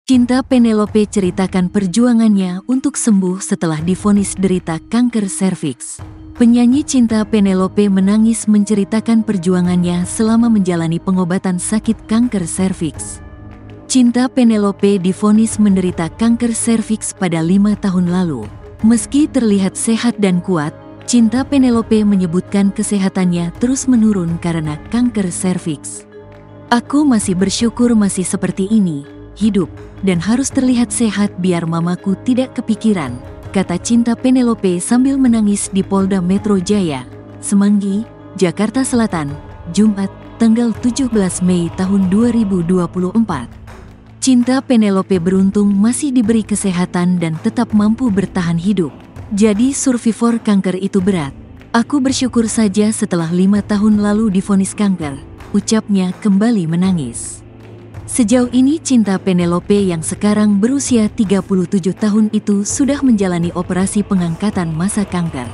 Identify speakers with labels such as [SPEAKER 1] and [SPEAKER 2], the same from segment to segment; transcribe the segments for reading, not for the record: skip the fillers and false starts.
[SPEAKER 1] Cinta Penelope ceritakan perjuangannya untuk sembuh setelah divonis derita kanker serviks. Penyanyi Cinta Penelope menangis menceritakan perjuangannya selama menjalani pengobatan sakit kanker serviks. Cinta Penelope divonis menderita kanker serviks pada 5 tahun lalu. Meski terlihat sehat dan kuat, Cinta Penelope menyebutkan kesehatannya terus menurun karena kanker serviks. "Aku masih bersyukur masih seperti ini, hidup, dan harus terlihat sehat biar mamaku tidak kepikiran," kata Cinta Penelope sambil menangis di Polda Metro Jaya, Semanggi, Jakarta Selatan, Jumat, tanggal 17 Mei tahun 2024. Cinta Penelope beruntung masih diberi kesehatan dan tetap mampu bertahan hidup. "Jadi survivor kanker itu berat. Aku bersyukur saja setelah 5 tahun lalu divonis kanker," ucapnya kembali menangis. Sejauh ini Cinta Penelope yang sekarang berusia 37 tahun itu sudah menjalani operasi pengangkatan massa kanker.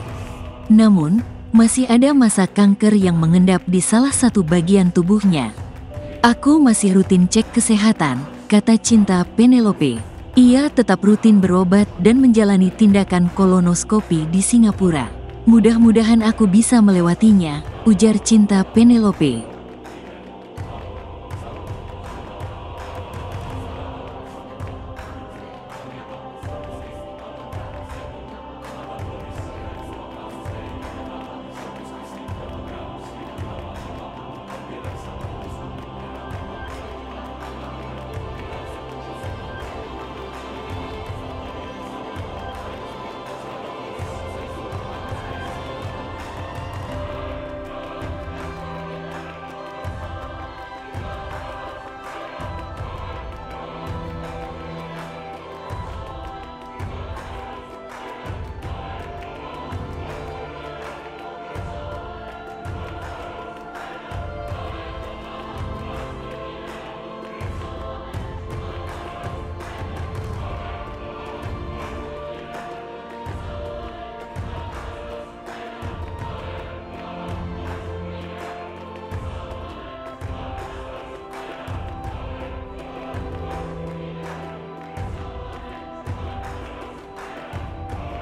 [SPEAKER 1] Namun, masih ada massa kanker yang mengendap di salah satu bagian tubuhnya. "Aku masih rutin cek kesehatan," kata Cinta Penelope. Ia tetap rutin berobat dan menjalani tindakan kolonoskopi di Singapura. "Mudah-mudahan aku bisa melewatinya," ujar Cinta Penelope.